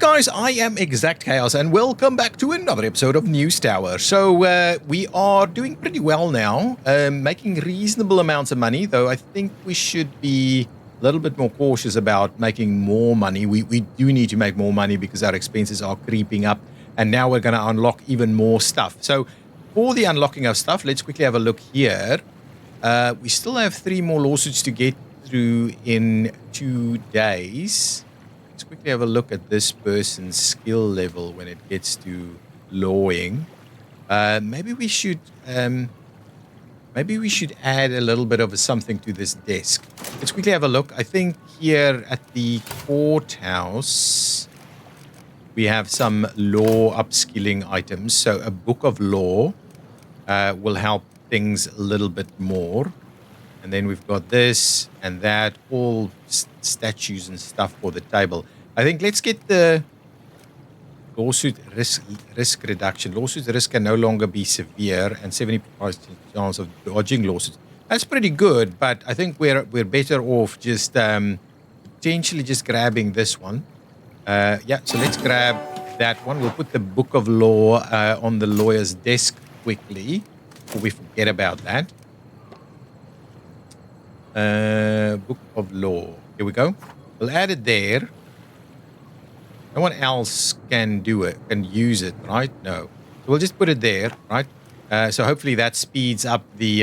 guys, I am ExactChaos and welcome back to another episode of News Tower. So we are doing pretty well now, making reasonable amounts of money, though I think we should be a little bit more cautious about making more money. We do need to make more money because our expenses are creeping up, and now we're going to unlock even more stuff. So for the unlocking of stuff, let's quickly have a look here. We still have 3 more lawsuits to get through in 2 days. Let's quickly have a look at this person's skill level when it gets to lawing. Maybe we should add a little bit of something to this desk. Let's quickly have a look. I think here at the courthouse we have some law upskilling items. So a book of law will help things a little bit more. And then we've got this and that, all statues and stuff for the table. I think let's get the lawsuit risk reduction. Lawsuit risk can no longer be severe and 70% chance of dodging lawsuits. That's pretty good, but I think we're better off just potentially just grabbing this one. Yeah, so let's grab that one. We'll put the book of law on the lawyer's desk quickly before we forget about that. Book of law. Here we go. We'll add it there. No one else can do it, can use it, right? No. So we'll just put it there, right? So hopefully that speeds up the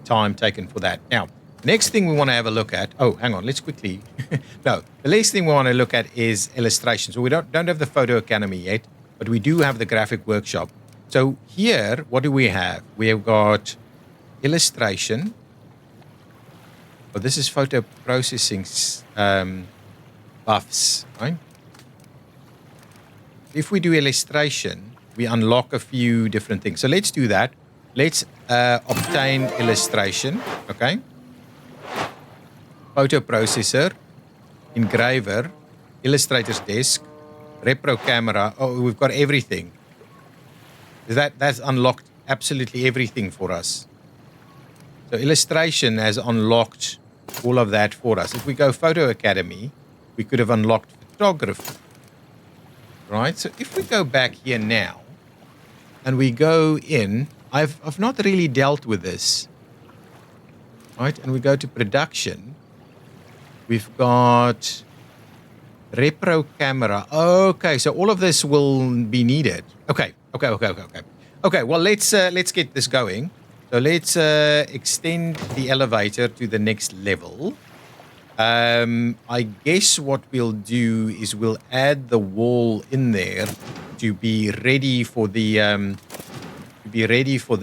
time taken for that. Now, the next thing we want to have a look at. Oh, hang on. Let's quickly. No, the next thing we want to look at is illustration. So we don't have the photo academy yet, but we do have the graphic workshop. So here, what do we have? We have got illustration. Oh, this is photo processing buffs, right? If we do illustration, we unlock a few different things. So let's do that. Let's obtain illustration, okay? Photo processor, engraver, illustrator's desk, repro camera. Oh, we've got everything. That's unlocked absolutely everything for us. So illustration has unlocked all of that for us. If we go Photo Academy, we could have unlocked photography, right? So if we go back here now and we go in, I've not really dealt with this, right? And we go to production. We've got repro camera. Okay, so all of this will be needed. Okay. Well, let's get this going. So let's extend the elevator to the next level. I guess what we'll do is we'll add the wall in there to be ready for the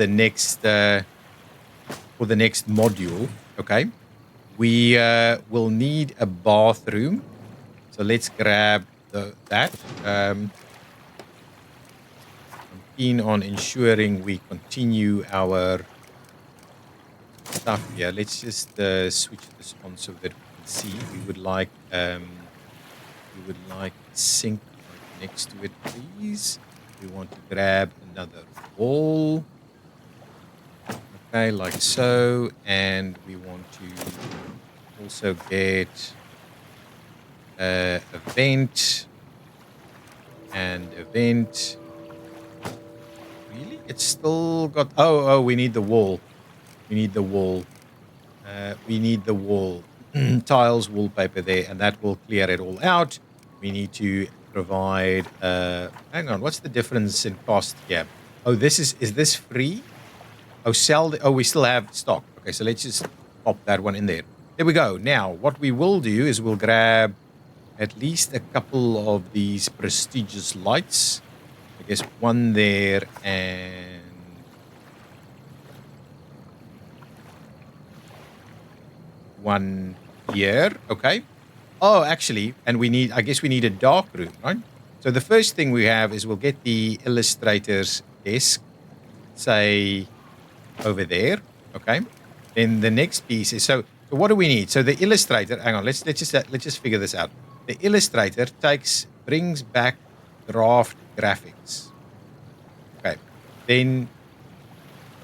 next module. Okay. We will need a bathroom. So let's grab that. I'm keen on ensuring we continue our stuff here. Let's just switch this on so that we can see. We would like sink right next to it, please. We want to grab another wall. Okay, like so. And we want to also get a vent and a vent. Really? It's still got... Oh, we need the wall. We need the wall. Tiles, wallpaper there, and that will clear it all out. We need to provide... hang on, what's the difference in cost here? Oh, is this free? Oh, we still have stock. Okay, so let's just pop that one in there. There we go. Now, what we will do is we'll grab at least a couple of these prestigious lights. I guess one there and one here. Okay. Oh, actually, and I guess we need a dark room, right? So the first thing we have is we'll get the illustrator's desk, say over there. Okay. Then the next piece is so what do we need? So the illustrator, hang on, let's just figure this out. The illustrator brings back draft graphics. Okay. Then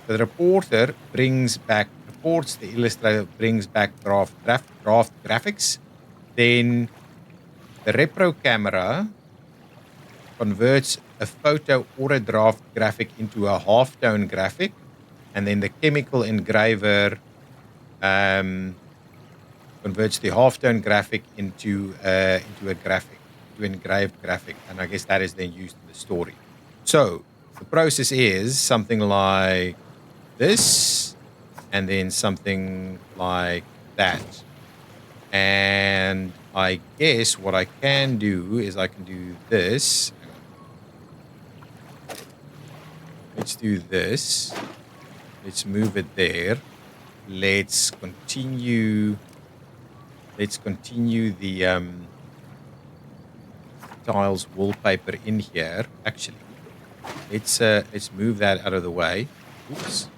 the reporter reports, the illustrator brings back draft graphics. Then The repro camera converts a photo or a draft graphic into a halftone graphic, and then the chemical engraver converts the halftone graphic into a graphic, into an engraved graphic, and I guess that is then used in the story. So the process is something like this, and then something like that. And I guess what I can do is I can do this. Hang on. Let's do this. Let's move it there. Let's continue the tiles wallpaper in here. Actually, let's move that out of the way. Oops.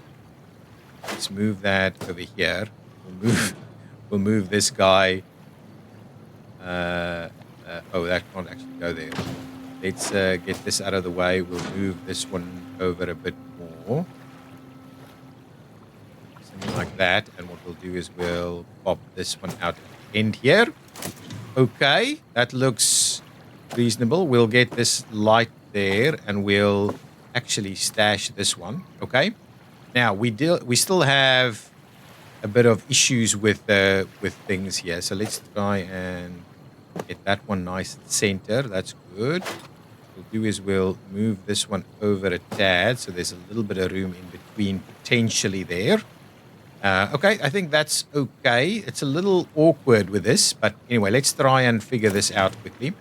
Let's move that over here. We'll move this guy. Oh, that can't actually go there. Let's get this out of the way. We'll move this one over a bit more. Something like that. And what we'll do is we'll pop this one out at the end here. Okay, that looks reasonable. We'll get this light there, and we'll actually stash this one. Okay. Now we still have a bit of issues with things here. So let's try and get that one nice and center. That's good. What we'll do is we'll move this one over a tad, so there's a little bit of room in between potentially there. Okay, I think that's okay. It's a little awkward with this, but anyway, let's try and figure this out quickly.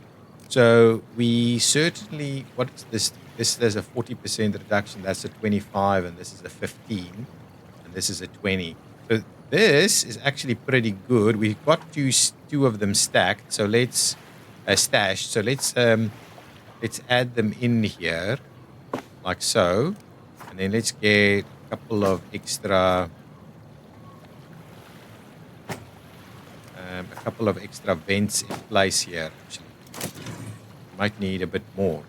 So we certainly, what is this? There's a 40% reduction. That's a 25, and this is a 15, and this is a 20. So this is actually pretty good. We've got two of them stacked. So let's stash. So let's add them in here, like so, and then let's get a couple of extra vents in place here. Actually, might need a bit more.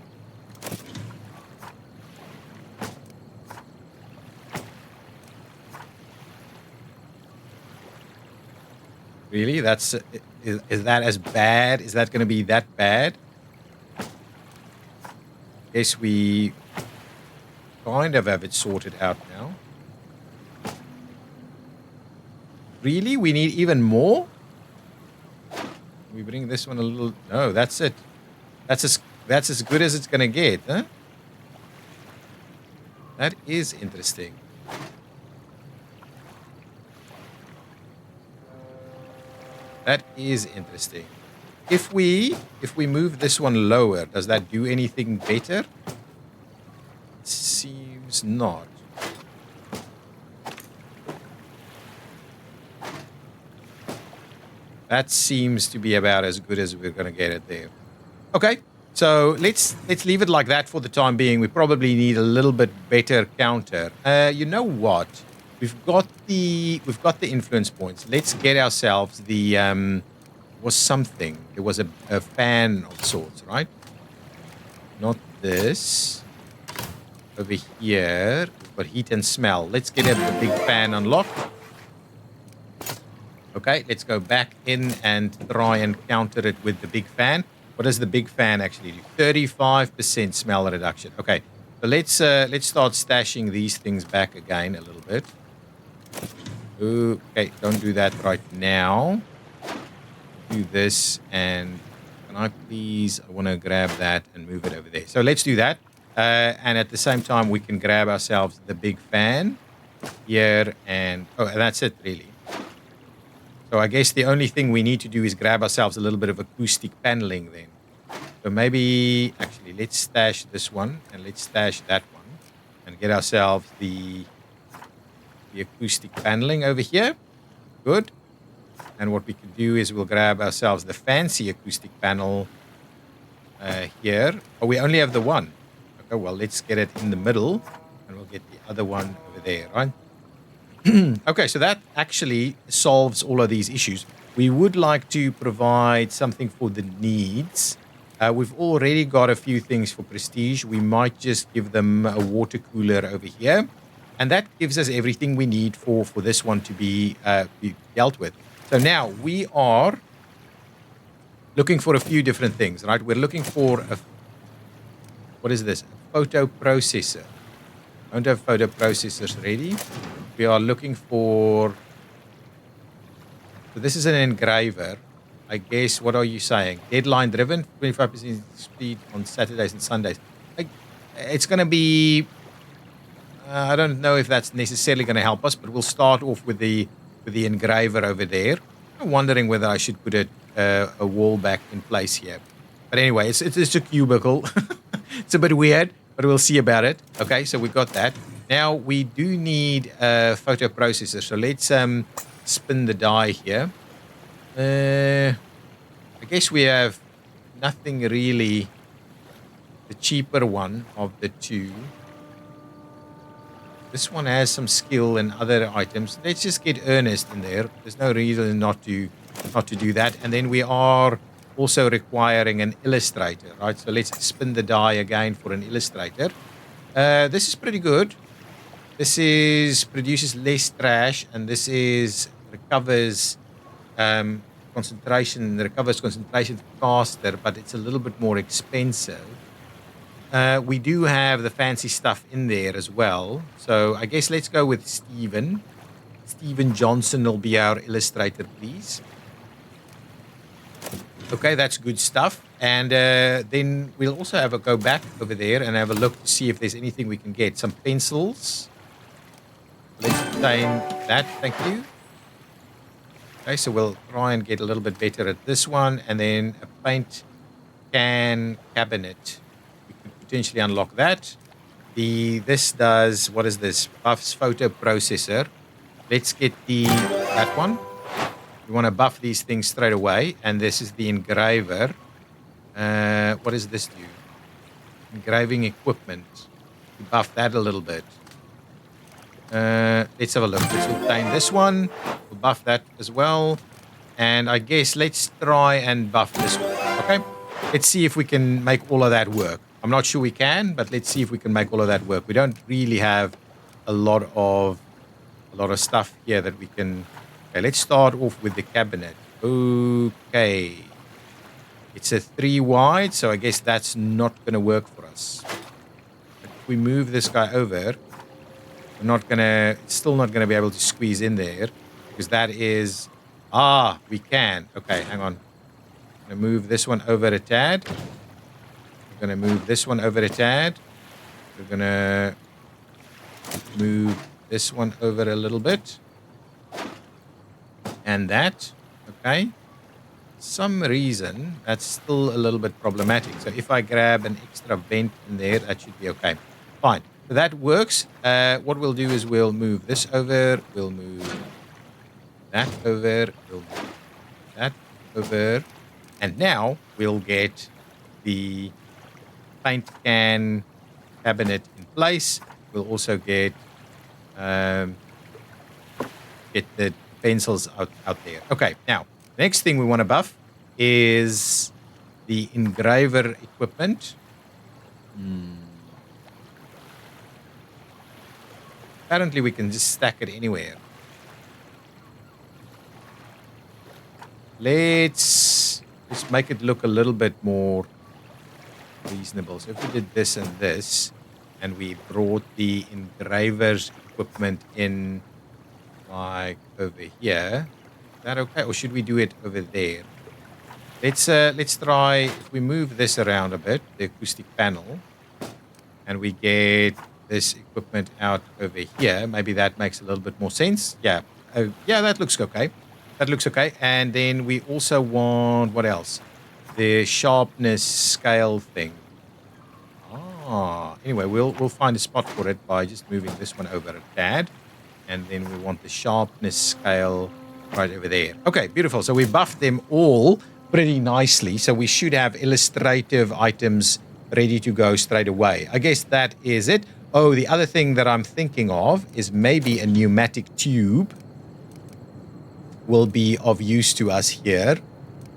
Really? Is that as bad? Is that going to be that bad? Guess we kind of have it sorted out now. Really? We need even more? We bring this one a little... No, that's it. That's as good as it's going to get, huh? That is interesting. That is interesting. If we move this one lower, does that do anything better? It seems not. That seems to be about as good as we're going to get it there. Okay, so let's leave it like that for the time being. We probably need a little bit better counter. You know what? We've got the influence points. Let's get ourselves the was something. It was a fan of sorts, right? Not this. Over here, we've got heat and smell. Let's get the big fan unlocked. Okay, let's go back in and try and counter it with the big fan. What does the big fan actually do? 35% smell reduction. Okay, so let's start stashing these things back again a little bit. Okay, don't do that right now. Do this, and can I please? I want to grab that and move it over there. So let's do that. And at the same time, we can grab ourselves the big fan here, and that's it really. So I guess the only thing we need to do is grab ourselves a little bit of acoustic paneling then. So maybe, actually, let's stash this one, and let's stash that one, and get ourselves the acoustic paneling over here. Good. And what we can do is we'll grab ourselves the fancy acoustic panel here. Oh, we only have the one. Okay, well, let's get it in the middle, and we'll get the other one over there, right? Okay, so that actually solves all of these issues. We would like to provide something for the needs. We've already got a few things for prestige. We might just give them a water cooler over here. And that gives us everything we need for this one to be dealt with. So now we are looking for a few different things, right? We're looking for what is this? A photo processor. I don't have photo processors ready. We are looking for, so this is an engraver. I guess, what are you saying? Deadline driven, 25% speed on Saturdays and Sundays. It's going to be, I don't know if that's necessarily going to help us, but we'll start off with the engraver over there. I'm wondering whether I should put a wall back in place here. But anyway, it's a cubicle. It's a bit weird, but we'll see about it. Okay, so we've got that. Now we do need a photo processor. So let's spin the die here. I guess we have nothing really. The cheaper one of the two. This one has some skill and other items. Let's just get Ernest in there. There's no reason not to do that. And then we are also requiring an illustrator, right? So let's spin the die again for an illustrator. This is pretty good. This produces less trash, and this recovers concentration faster, but it's a little bit more expensive. We do have the fancy stuff in there as well. So I guess let's go with Steven. Steven Johnson will be our illustrator, please. Okay, that's good stuff. And then we'll also have a go back over there and have a look to see if there's anything we can get. Some pencils. Let's obtain that. Thank you. Okay, so we'll try and get a little bit better at this one. And then a paint can cabinet. We could potentially unlock that. This does, what is this? Buffs photo processor. Let's get that one. We want to buff these things straight away. And this is the engraver. What does this do? Engraving equipment. We buff that a little bit. Let's have a look. Let's obtain this one. We'll buff that as well. And I guess let's try and buff this one. Okay? Let's see if we can make all of that work. I'm not sure we can, but let's see if we can make all of that work. We don't really have a lot of stuff here that we can. Okay, let's start off with the cabinet. Okay. It's a 3 wide, so I guess that's not going to work for us. But if we move this guy over, it's still not going to be able to squeeze in there because that is, we can. Okay, hang on. I'm going to move this one over a tad. We're going to move this one over a tad. We're going to move this one over a little bit. And that, okay. Some reason that's still a little bit problematic. So if I grab an extra vent in there, that should be okay. Fine. So that works. What we'll do is we'll move this over. We'll move that over. We'll move that over. And now we'll get the paint can cabinet in place. We'll also get the pencils out there. Okay, now, next thing we want to buff is the engraver equipment. Apparently, we can just stack it anywhere. Let's just make it look a little bit more reasonable. So if we did this and this, and we brought the engraver's equipment in like over here, is that okay? Or should we do it over there? Let's try, if we move this around a bit, the acoustic panel, and we get this equipment out over here, maybe that makes a little bit more sense. Yeah, that looks okay. That looks okay. And then we also want, what else? The sharpness scale thing. Anyway, we'll find a spot for it by just moving this one over a tad. And then we want the sharpness scale right over there. Okay, beautiful. So we buffed them all pretty nicely. So we should have illustrative items ready to go straight away. I guess that is it. Oh, the other thing that I'm thinking of is maybe a pneumatic tube will be of use to us here.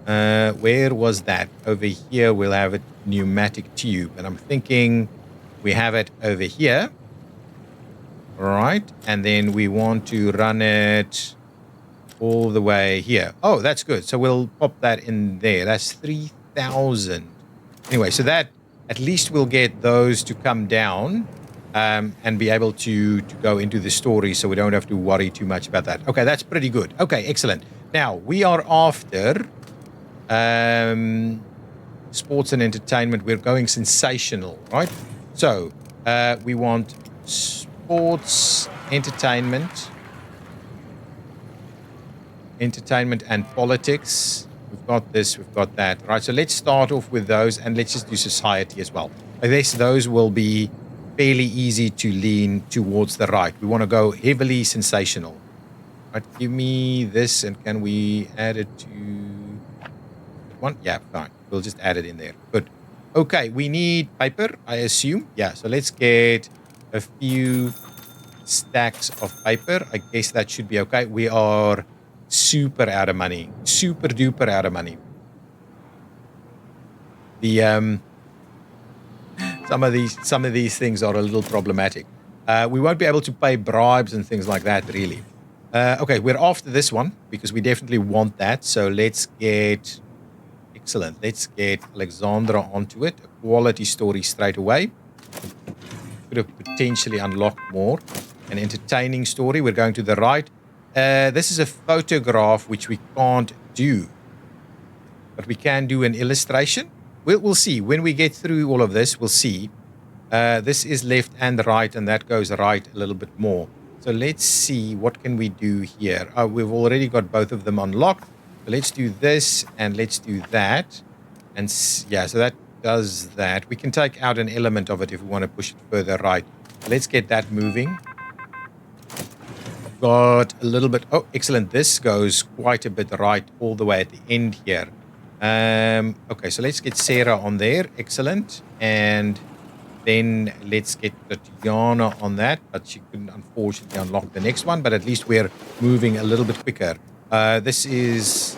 Where was that? Over here, we'll have a pneumatic tube. And I'm thinking we have it over here. All right. And then we want to run it all the way here. Oh, that's good. So we'll pop that in there. That's 3,000. Anyway, so that at least we'll get those to come down and be able to go into the story, so we don't have to worry too much about that. Okay, that's pretty good. Okay, excellent. Now, we are after sports and entertainment. We're going sensational, right? So, we want sports, entertainment and politics. We've got this, we've got that. Right, so let's start off with those, and let's just do society as well. I guess those will be fairly easy to lean towards the right. We want to go heavily sensational. Right, give me this, and can we add it to one? Yeah, fine. We'll just add it in there. Good. Okay, we need paper, I assume. Yeah, so let's get a few stacks of paper. I guess that should be okay. We are super out of money. Super duper out of money. The some of these things are a little problematic. We won't be able to pay bribes and things like that, really. Okay, we're after this one because we definitely want that. So let's get... Excellent. Let's get Alexandra onto it. A quality story straight away. Could have potentially unlocked more. An entertaining story. We're going to the right. This is a photograph which we can't do. But we can do an illustration. We'll see. When we get through all of this, we'll see. This is left and right, and that goes right a little bit more. So let's see. What can we do here? Oh, we've already got both of them unlocked. So let's do this, and let's do that. And yeah, so that does that. We can take out an element of it if we want to push it further right. Let's get that moving. Got a little bit... Oh, excellent. This goes quite a bit right all the way at the end here. Okay, so let's get Sarah on there. Excellent. And then let's get Tatiana on that. But she couldn't, unfortunately, unlock the next one. But at least we're moving a little bit quicker. This is...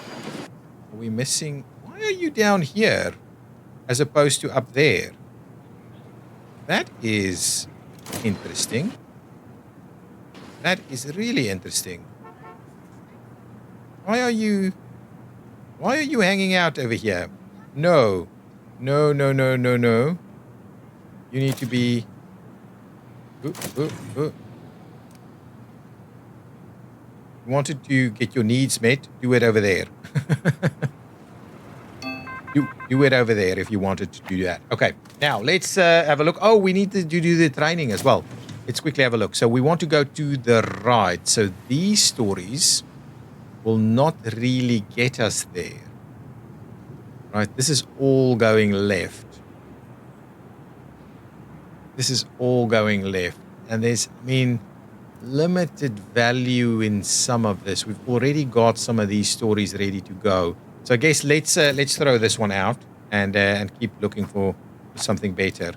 Are we missing... Why are you down here as opposed to up there? That is interesting. That is really interesting. Why are you hanging out over here? No. No, no, no, no, no. You need to be... You wanted to get your needs met? Do it over there. do it over there if you wanted to do that. Okay, now let's have a look. Oh, we need to do the training as well. Let's quickly have a look. So we want to go to the right. So these stories will not really get us there. Right, this is all going left. This is all going left. And there's, I mean, limited value in some of this. We've already got some of these stories ready to go. So I guess let's throw this one out and keep looking for something better.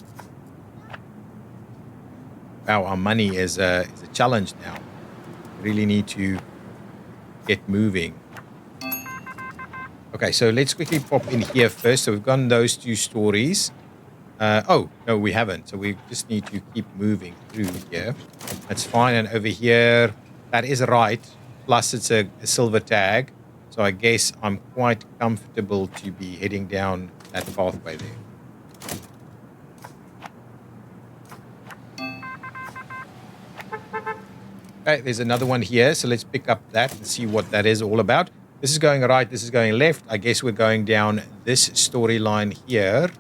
Wow, our money is a challenge now. We really need to get moving. Okay, so let's quickly pop in here first. So we've gotten those two stories. Oh, no, we haven't. So we just need to keep moving through here. That's fine. And over here, that is right. Plus, it's a silver tag. So I guess I'm quite comfortable to be heading down that pathway there. Okay, there's another one here. So let's pick up that and see what that is all about. This is going right. This is going left. I guess we're going down this storyline here.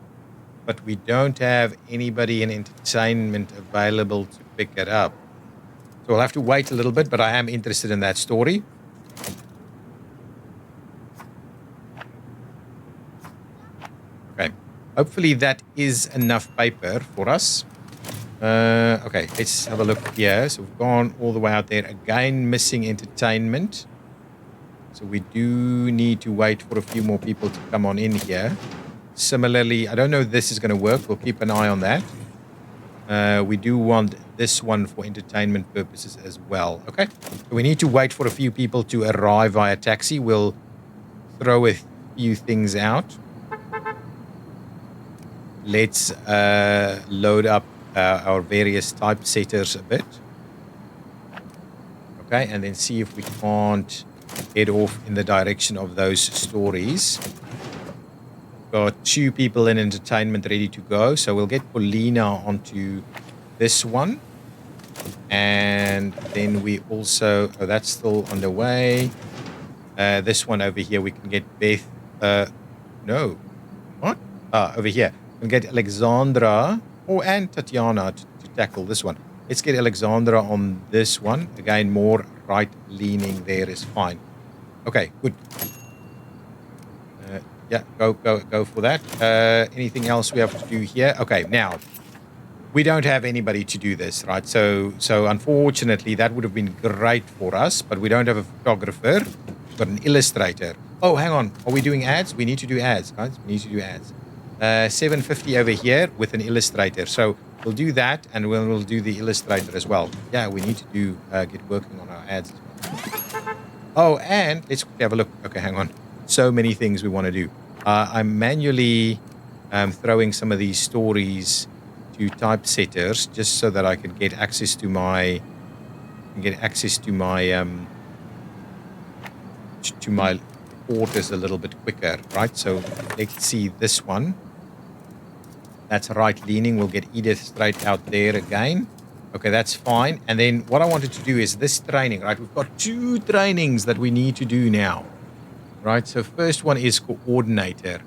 But we don't have anybody in entertainment available to pick it up. So we'll have to wait a little bit, but I am interested in that story. Okay. Hopefully that is enough paper for us. Okay, let's have a look here. So we've gone all the way out there. Again, missing entertainment. So we do need to wait for a few more people to come on in here. Similarly, I don't know if this is going to work. We'll keep an eye on that. We do want this one for entertainment purposes as well. Okay. So we need to wait for a few people to arrive via taxi. We'll throw a few things out. Let's load up our various typesetters a bit. Okay. And then see if we can't head off in the direction of those stories. Got 2 people in entertainment ready to go. So we'll get Paulina onto this one. And then we also... Oh, that's still on the way. This one over here, we can get Beth... no. What? Over here. We can get Alexandra and Tatiana to tackle this one. Let's get Alexandra on this one. Again, more right-leaning there is fine. Okay, good. Yeah, go for that. Anything else we have to do here? Okay, now, we don't have anybody to do this, right? So unfortunately, that would have been great for us, but we don't have a photographer. We've got an illustrator. Oh, hang on. Are we doing ads? We need to do ads, guys. We need to do ads. 750 over here with an illustrator. So we'll do that, and we'll do the illustrator as well. Yeah, we need to do get working on our ads as well. Oh, and let's have a look. Okay, hang on. So many things we want to do. I'm manually throwing some of these stories to typesetters just so that I can get access to my reporters a little bit quicker, right? So let's see this one. That's right leaning. We'll get Edith straight out there again. Okay, that's fine. And then what I wanted to do is this training, right? We've got 2 trainings that we need to do now. Right, so first one is coordinator.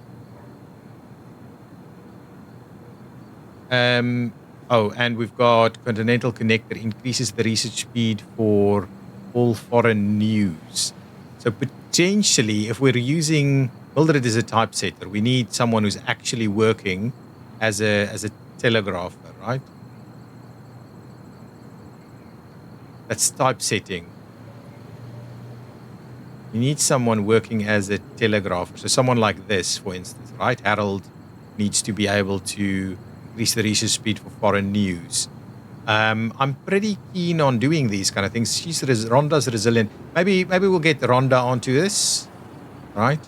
Oh, and we've got Continental Connector increases the research speed for all foreign news. So potentially, if we're using Mildred as a typesetter, we need someone who's actually working as a telegrapher, right? That's typesetting. You need someone working as a telegrapher. So someone like this, for instance, right? Harold needs to be able to increase the research speed for foreign news. I'm pretty keen on doing these kind of things. Rhonda's resilient. Maybe we'll get Rhonda onto this, right?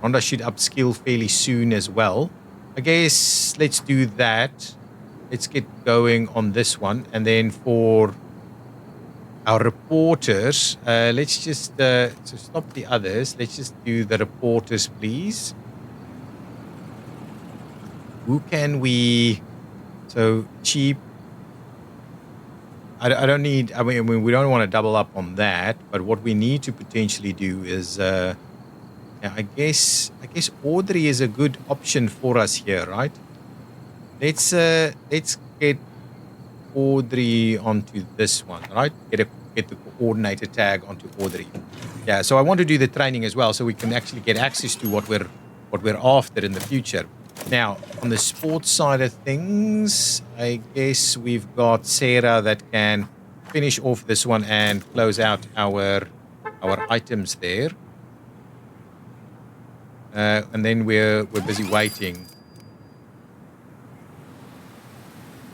Rhonda should upskill fairly soon as well. I guess let's do that. Let's get going on this one. And then for our reporters, let's just so stop the others. Let's just do the reporters, please. Who can we? So cheap. I don't need. I mean, we don't want to double up on that. But what we need to potentially do is, yeah, I guess Audrey is a good option for us here, right? Let's get Audrey onto this one, right? Get the coordinator tag onto Audrey. Yeah, so I want to do the training as well, so we can actually get access to what we're after in the future. Now, on the sports side of things, I guess we've got Sarah that can finish off this one and close out our items there. And then we're busy waiting.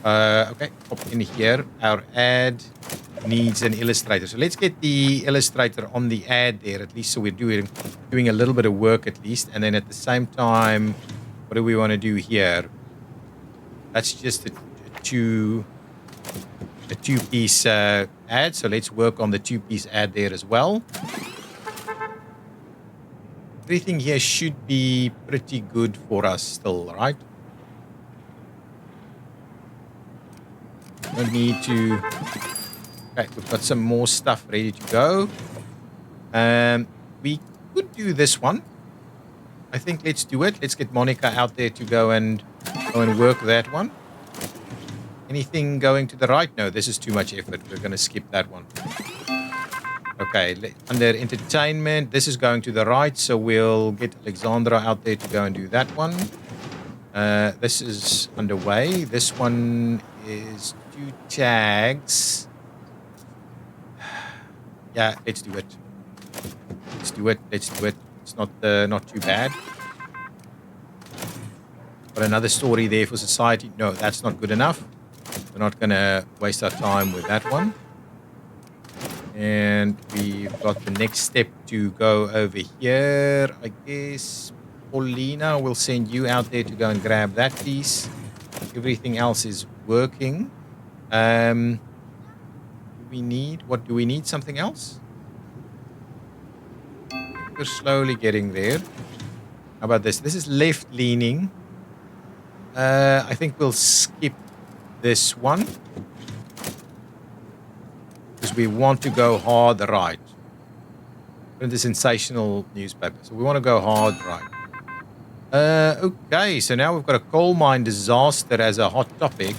Okay, pop in here. Our ad needs an illustrator. So let's get the illustrator on the ad there, at least so we're doing a little bit of work at least. And then at the same time, what do we want to do here? That's just a two-piece ad. So let's work on the 2-piece ad there as well. Everything here should be pretty good for us still, right? Don't need to... Okay, we've got some more stuff ready to go. We could do this one. I think let's do it. Let's get Monica out there to go and work that one. Anything going to the right? No, this is too much effort. We're going to skip that one. Okay, under entertainment, this is going to the right, so we'll get Alexandra out there to go and do that one. This is underway. This one is 2 tags. Yeah, let's do it. Let's do it. It's not too bad. Got another story there for society. No, that's not good enough. We're not going to waste our time with that one. And we've got the next step to go over here. I guess Paulina will send you out there to go and grab that piece. Everything else is working. Do we need something else? We're slowly getting there. How about this? This is left leaning. I think we'll skip this one because we want to go hard right. Print the sensational newspaper. So we want to go hard right. Okay, so now we've got a coal mine disaster as a hot topic.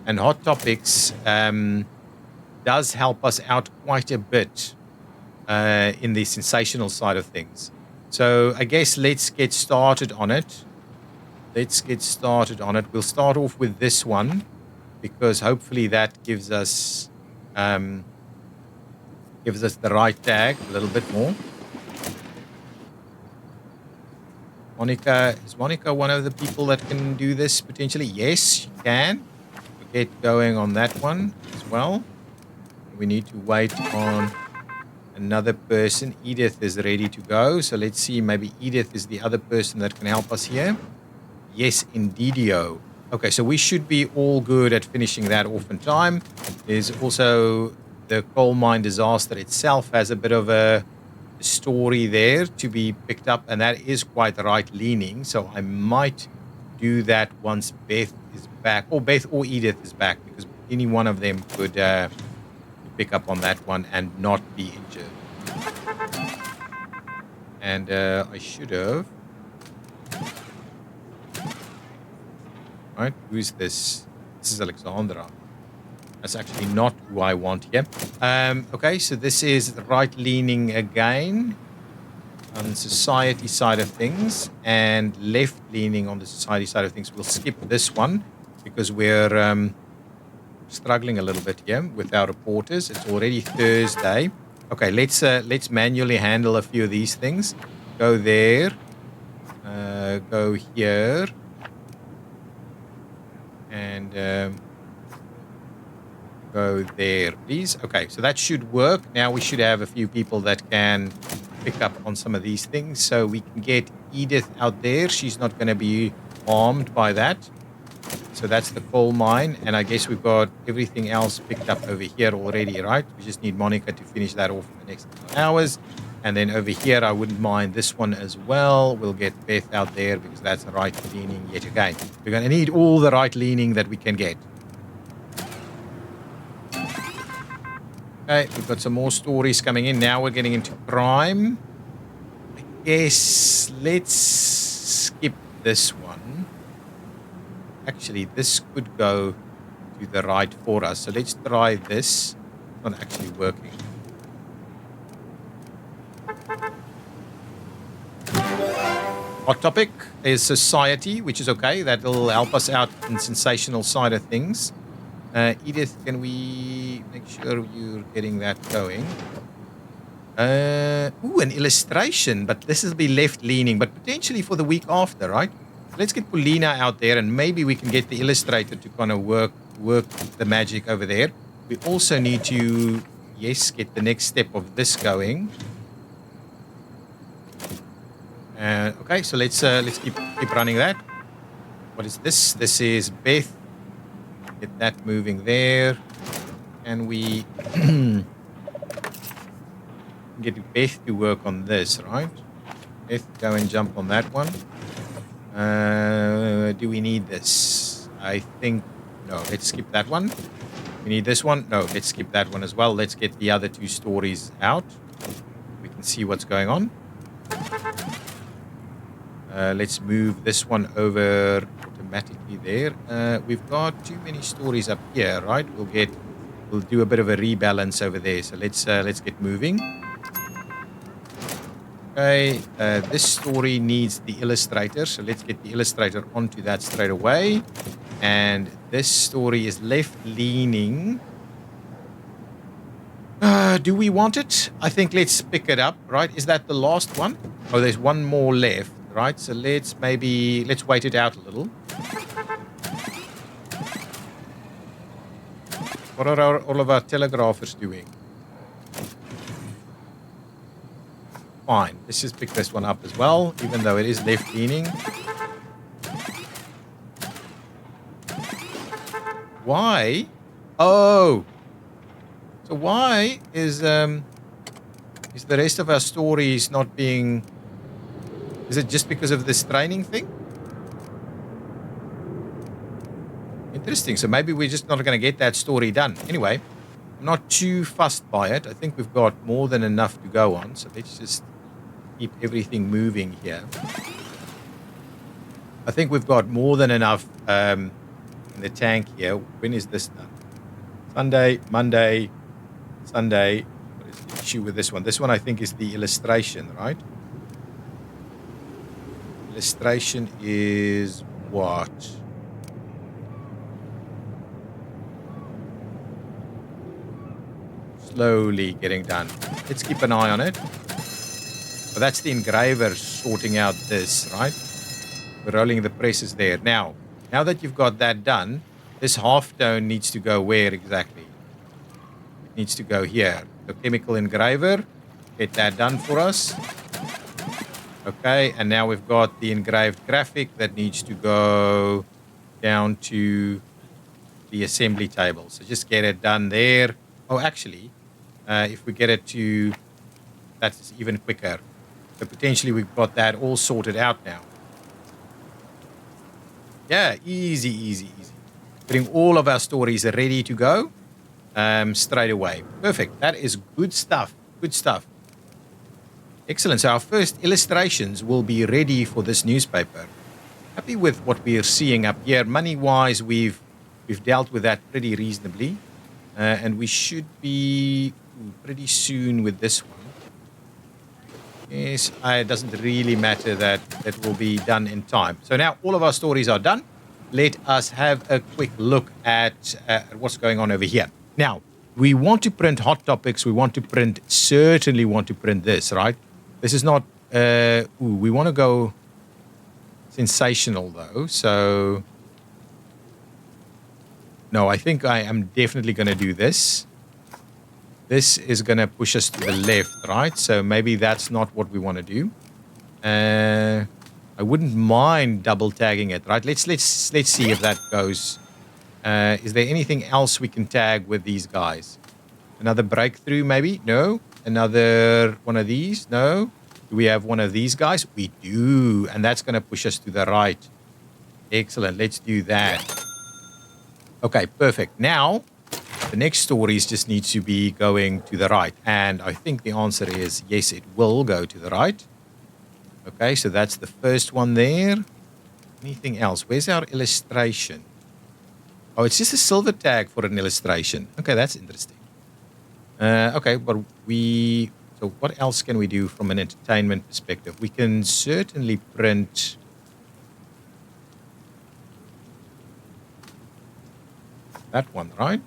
And hot topics does help us out quite a bit in the sensational side of things. So I guess let's get started on it. We'll start off with this one because hopefully that gives us the right tag a little bit more. Is Monica one of the people that can do this potentially? Yes, she can. We'll get going on that one as well. We need to wait on another person. Edith is ready to go. So let's see, maybe Edith is the other person that can help us here. Yes, indeedio. Okay, so we should be all good at finishing that off in time. There's also the coal mine disaster itself has a bit of a story there to be picked up, and that is quite right leaning. So I might do that once Beth is back, or Beth or Edith is back, because any one of them could pick up on that one and not be injured. And I should have. Right, who's this? This is Alexandra. That's actually not who I want here. Okay, so this is right-leaning again on the society side of things and left-leaning on the society side of things. We'll skip this one because we're struggling a little bit here with our reporters. It's already Thursday. Okay, let's manually handle a few of these things. Go there. Go here. And go there, please. Okay, so that should work. Now we should have a few people that can pick up on some of these things. So we can get Edith out there. She's not going to be harmed by that. So that's the coal mine. And I guess we've got everything else picked up over here already, right? We just need Monica to finish that off in the next couple of hours. And then over here, I wouldn't mind this one as well. We'll get Beth out there because that's right leaning yet again. We're going to need all the right leaning that we can get. Okay, we've got some more stories coming in. Now we're getting into crime. I guess let's skip this one. Actually, this could go to the right for us. So let's try this. It's not actually working. Hot topic is society, which is okay. That'll help us out in sensational side of things. Edith, can we make sure you're getting that going? Ooh, an illustration, but this will be left-leaning, but potentially for the week after, right? Let's get Paulina out there, and maybe we can get the illustrator to kind of work the magic over there. We also need to, yes, get the next step of this going. Okay, so let's keep running that. What is this? This is Beth. Get that moving there. And we get Beth to work on this, right? Beth, go and jump on that one. Do we need this? I think no. Let's skip that one. We need this one. No, let's skip that one as well. Let's get the other two stories out. We can see what's going on. Let's move this one over automatically there. We've got too many stories up here, right? We'll do a bit of a rebalance over there. So let's get moving. Okay, this story needs the illustrator, so let's get the illustrator onto that straight away. And this story is left-leaning. Do we want it? I think let's pick it up, right? Is that the last one? Oh, there's one more left. Right, so let's wait it out a little. What are all of our telegraphers doing? Fine, let's just pick this one up as well, even though it is left-leaning. Why? Oh, so why is Is the rest of our stories not being... Is it just because of this training thing? Interesting. So maybe we're just not going to get that story done. Anyway, I'm not too fussed by it. I think we've got more than enough to go on. So let's just keep everything moving here. I think we've got more than enough in the tank here. When is this done? Sunday, Monday, Sunday. What is the issue with this one? This one I think is the illustration, right? Illustration is what? Slowly getting done. Let's keep an eye on it. But that's the engraver sorting out this, right? We're rolling the presses there. Now that you've got that done, this halftone needs to go where exactly? It needs to go here. The chemical engraver, get that done for us. Okay, and now we've got the engraved graphic that needs to go down to the assembly table. So just get it done there. Oh, actually, if we get it to, that's even quicker. So potentially we've got that all sorted out now. Yeah, easy. Getting all of our stories ready to go straight away. Perfect. That is good stuff. Good stuff. Excellent. So our first illustrations will be ready for this newspaper. Happy with what we are seeing up here. Money-wise, we've dealt with that pretty reasonably. And we should be pretty soon with this one. Yes, it doesn't really matter that it will be done in time. So now all of our stories are done. Let us have a quick look at what's going on over here. Now, we want to print hot topics. We certainly want to print this, right? This is not, we want to go sensational though. So, no, I think I am definitely going to do this. This is going to push us to the left, right? So maybe that's not what we want to do. I wouldn't mind double tagging it, right? Let's see if that goes. Is there anything else we can tag with these guys? Another breakthrough, maybe? No. Another one of these? No. Do we have one of these guys? We do. And that's going to push us to the right. Excellent. Let's do that. Okay, perfect. Now, the next stories just need to be going to the right. And I think the answer is yes, it will go to the right. Okay, so that's the first one there. Anything else? Where's our illustration? Oh, it's just a silver tag for an illustration. Okay, that's interesting. Okay, but so what else can we do from an entertainment perspective? We can certainly print that one, right?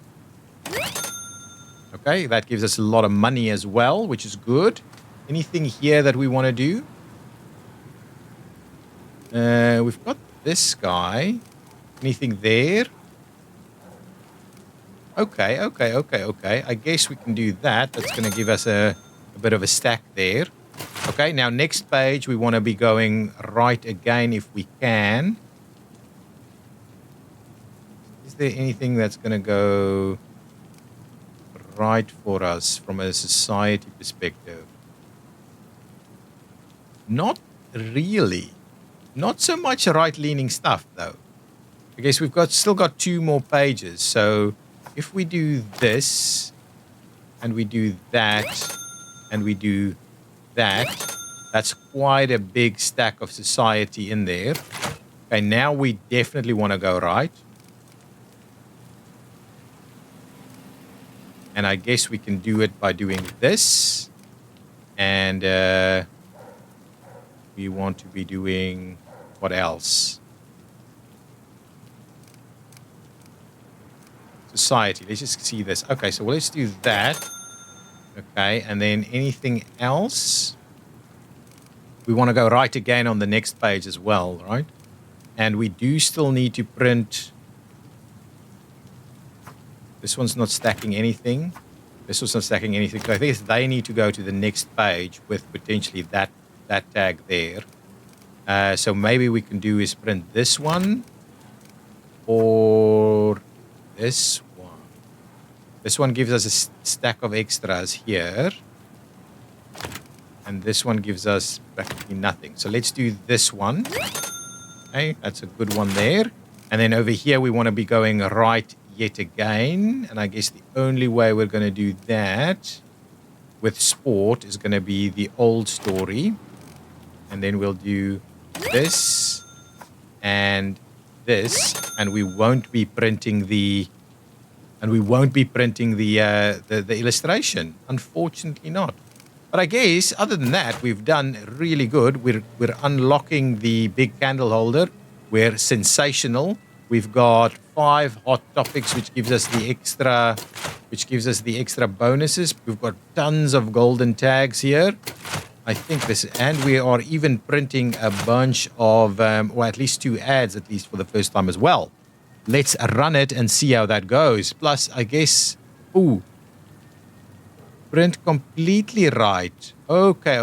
Okay, that gives us a lot of money as well, which is good. Anything here that we want to do? We've got this guy. Anything there? Okay. I guess we can do that. That's going to give us a bit of a stack there. Okay, now next page, we want to be going right again if we can. Is there anything that's going to go right for us from a society perspective? Not really. Not so much right-leaning stuff, though. I guess we've still got 2 more pages. So if we do this, and we do that, and we do that, that's quite a big stack of society in there. Okay, now we definitely want to go right. And I guess we can do it by doing this. And we want to be doing what else? Society. Let's just see this. Okay, so let's do that. Okay, and then anything else? We want to go right again on the next page as well, right? And we do still need to print. This one's not stacking anything. This one's not stacking anything. So I think they need to go to the next page with potentially that tag there. So maybe we can do is print this one or this one. This one gives us a stack of extras here. And this one gives us practically nothing. So let's do this one. Okay, that's a good one there. And then over here, we want to be going right yet again. And I guess the only way we're going to do that with sport is going to be the old story. And then we'll do this and this. And we won't be printing the illustration. Unfortunately not. But I guess other than that, we've done really good. We're unlocking the big candle holder. We're sensational. We've got 5 hot topics, which gives us the extra bonuses. We've got tons of golden tags here. I think this, and we are even printing a bunch of, or at least 2 ads, at least for the first time as well. Let's run it and see how that goes. Plus, I guess, print completely right. Okay.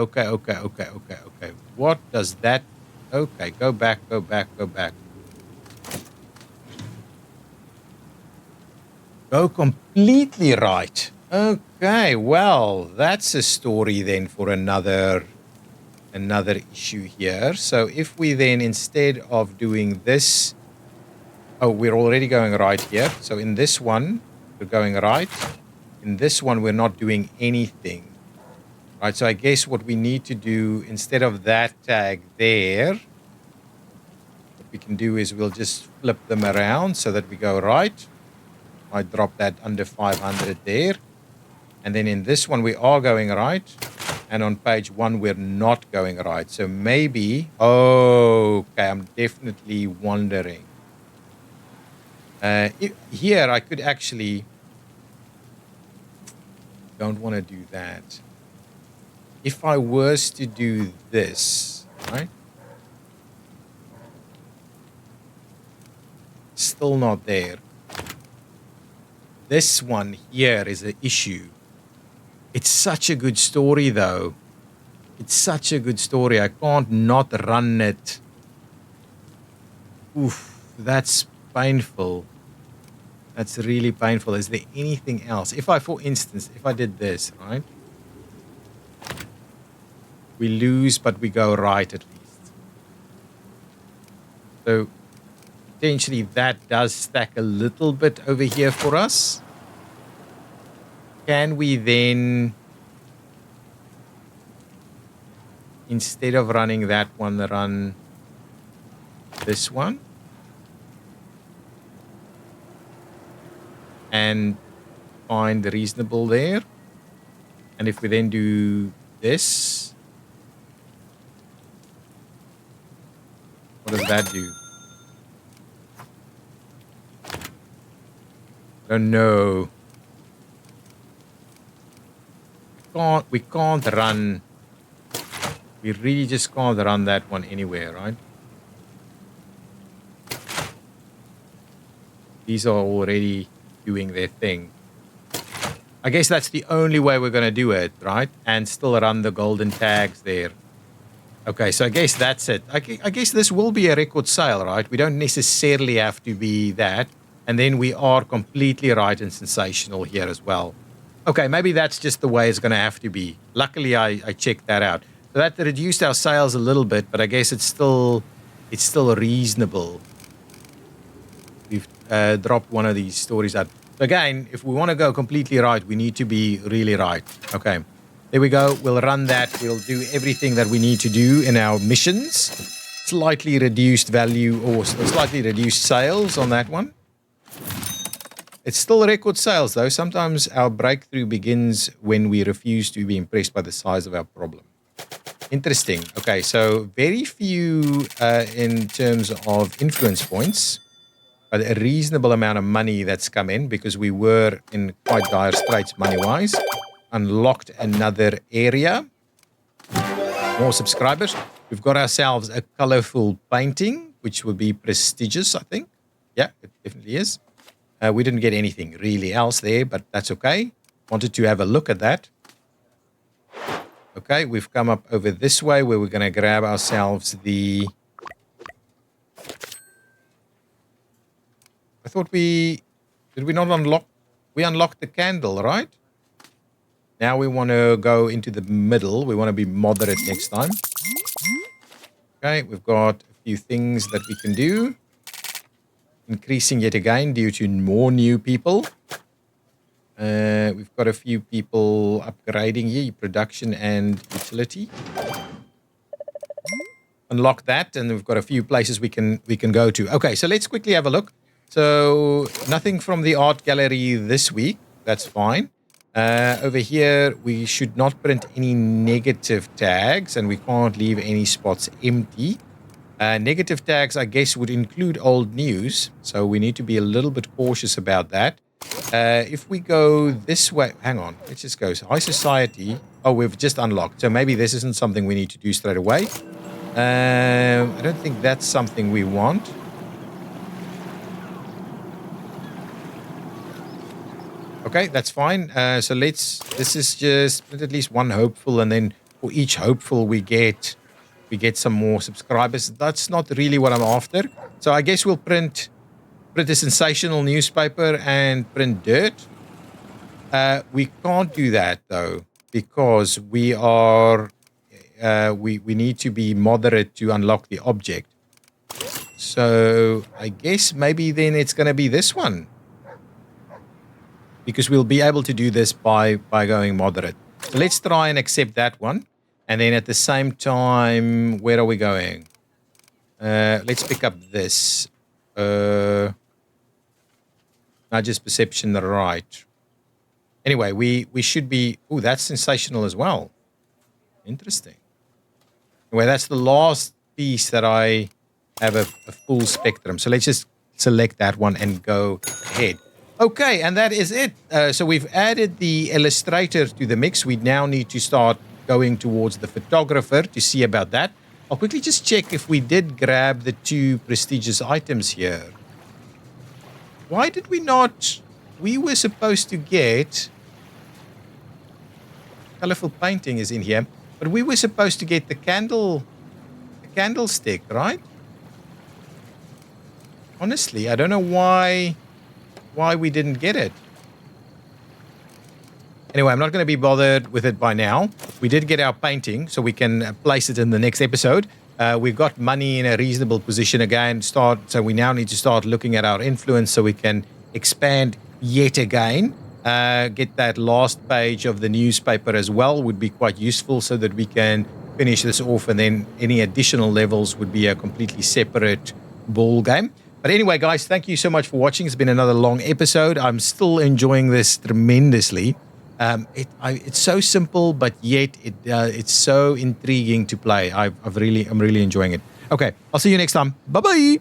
What does that? Okay, go back. Go completely right. Okay, well, that's a story then for another issue here. So if we then, instead of doing this, we're already going right here. So in this one, we're going right. In this one, we're not doing anything. Right, so I guess what we need to do, instead of that tag there, what we can do is we'll just flip them around so that we go right. I drop that under 500 there. And then in this one, we are going right. And on page 1, we're not going right. So maybe, okay, I'm definitely wondering. Here, I could actually, don't want to do that. If I was to do this, right? Still not there. This one here is an issue. It's such a good story, though. It's such a good story. I can't not run it. Oof, that's painful. That's really painful. Is there anything else? If I, for instance, if I did this, right? We lose, but we go right at least. So potentially that does stack a little bit over here for us. Can we then, instead of running that one, run this one? And find reasonable there. And if we then do this, what does that do? Oh no. We can't run. We really just can't run that one anywhere, right? These are already doing their thing. I guess that's the only way we're going to do it, right? And still run the golden tags there. Okay, so I guess that's it. I guess this will be a record sale, right? We don't necessarily have to be that. And then we are completely right and sensational here as well. Okay, maybe that's just the way it's going to have to be. Luckily, I checked that out. So that reduced our sales a little bit, but I guess it's still reasonable. We've dropped one of these stories out. So again, if we want to go completely right, we need to be really right. Okay, there we go. We'll run that. We'll do everything that we need to do in our missions. Slightly reduced value or slightly reduced sales on that one. It's still record sales, though. Sometimes our breakthrough begins when we refuse to be impressed by the size of our problem. Interesting. Okay, so very few in terms of influence points, but a reasonable amount of money that's come in because we were in quite dire straits money-wise. Unlocked another area. More subscribers. We've got ourselves a colorful painting, which will be prestigious, I think. Yeah, it definitely is. We didn't get anything really else there, but that's okay. Wanted to have a look at that. Okay, we've come up over this way where we're going to grab ourselves the... I thought did we not unlock? We unlocked the candle, right? Now we want to go into the middle. We want to be moderate next time. Okay, we've got a few things that we can do. Increasing yet again due to more new people. We've got a few people upgrading here, production and utility. Unlock that, and we've got a few places we can go to. Okay, so let's quickly have a look. So nothing from the art gallery this week. That's fine. Over here, we should not print any negative tags, and we can't leave any spots empty. Negative tags, I guess, would include old news, so we need to be a little bit cautious about that. If we go this way, hang on, let's just go. High society. Oh, we've just unlocked, so maybe this isn't something we need to do straight away. I don't think that's something we want. Okay, that's fine. So this is just at least one hopeful, and then for each hopeful we get some more subscribers. That's not really what I'm after. So I guess we'll print a sensational newspaper and print dirt. We can't do that though, because we are we need to be moderate to unlock the object. So I guess maybe then it's going to be this one, because we'll be able to do this by going moderate. So let's try and accept that one. And then at the same time, where are we going? Let's pick up this. Just perception right. Anyway, we should be... Oh, that's sensational as well. Interesting. Anyway, that's the last piece that I have a full spectrum. So let's just select that one and go ahead. Okay, and that is it. So we've added the illustrator to the mix. We now need to start going towards the photographer to see about that. I'll quickly just check if we did grab the 2 prestigious items here. Why did we not? We were supposed to get... Colorful painting is in here. But we were supposed to get the candlestick, right? Honestly, I don't know why we didn't get it. Anyway, I'm not going to be bothered with it by now. We did get our painting, so we can place it in the next episode. We've got money in a reasonable position again. So we now need to start looking at our influence so we can expand yet again. Get that last page of the newspaper as well would be quite useful, so that we can finish this off, and then any additional levels would be a completely separate ball game. But anyway, guys, thank you so much for watching. It's been another long episode. I'm still enjoying this tremendously. It's so simple, but yet it's so intriguing to play. I'm really enjoying it. Okay, I'll see you next time. Bye-bye.